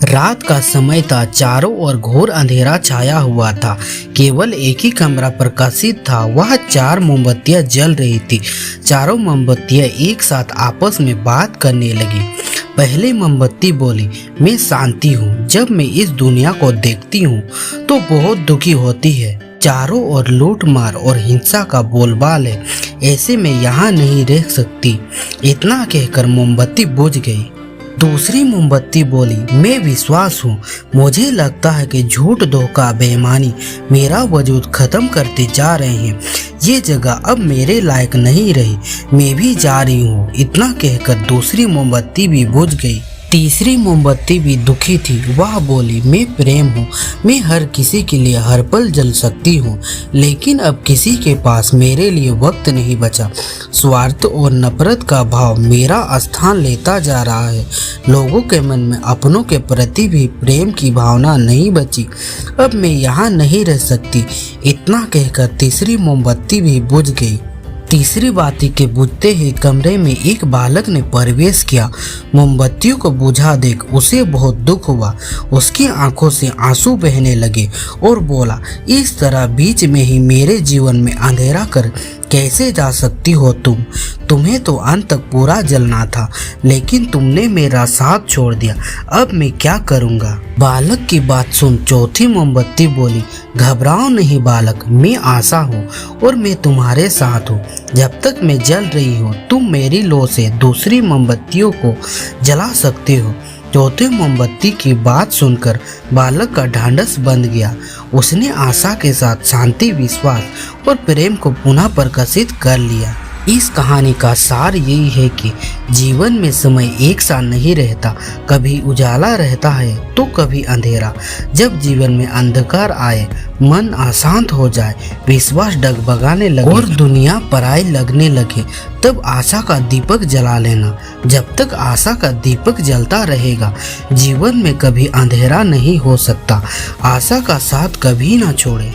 रात का समय था। चारों ओर घोर अंधेरा छाया हुआ था। केवल एक ही कमरा प्रकाशित था। वह 4 मोमबत्तियां जल रही थी। चारों मोमबत्तियां एक साथ आपस में बात करने लगी। पहली मोमबत्ती बोली, मैं शांति हूँ। जब मैं इस दुनिया को देखती हूँ तो बहुत दुखी होती है। चारों ओर लूट मार और हिंसा का बोलबाल है। ऐसे में यहाँ नहीं रह सकती। इतना कहकर मोमबत्ती बुझ गई। दूसरी मोमबत्ती बोली, मैं विश्वास हूँ। मुझे लगता है कि झूठ, धोखा, बेईमानी मेरा वजूद खत्म करते जा रहे हैं। ये जगह अब मेरे लायक नहीं रही। मैं भी जा रही हूँ। इतना कहकर दूसरी मोमबत्ती भी बुझ गई। तीसरी मोमबत्ती भी दुखी थी। वह बोली, मैं प्रेम हूँ। मैं हर किसी के लिए हर पल जल सकती हूँ, लेकिन अब किसी के पास मेरे लिए वक्त नहीं बचा। स्वार्थ और नफरत का भाव मेरा स्थान लेता जा रहा है। लोगों के मन में अपनों के प्रति भी प्रेम की भावना नहीं बची। अब मैं यहाँ नहीं रह सकती। इतना कहकर तीसरी मोमबत्ती भी बुझ गई। तीसरी बाती के बुझते ही कमरे में एक बालक ने प्रवेश किया। मोमबत्तियों को बुझा देख उसे बहुत दुख हुआ। उसकी आंखों से आंसू बहने लगे और बोला, इस तरह बीच में ही मेरे जीवन में अंधेरा कर कैसे जा सकती हो तुम? तुम्हें तो अंत तक पूरा जलना था, लेकिन तुमने मेरा साथ छोड़ दिया। अब मैं क्या करूँगा? बालक की बात सुन चौथी मोमबत्ती बोली, घबराओ नहीं बालक, मैं आशा हूँ और मैं तुम्हारे साथ हूँ। जब तक मैं जल रही हूँ तुम मेरी लौ से दूसरी मोमबत्तियों को जला सकते हो। चौथे मोमबत्ती की बात सुनकर बालक का ढांढस बंध गया। उसने आशा के साथ शांति, विश्वास और प्रेम को पुनः प्रकाशित कर लिया। इस कहानी का सार यही है कि जीवन में समय एक सा नहीं रहता। कभी उजाला रहता है तो कभी अंधेरा। जब जीवन में अंधकार आए, मन अशांत हो जाए, विश्वास डगमगाने लगे और दुनिया पराई लगने लगे, तब आशा का दीपक जला लेना। जब तक आशा का दीपक जलता रहेगा, जीवन में कभी अंधेरा नहीं हो सकता। आशा का साथ कभी ना छोड़े।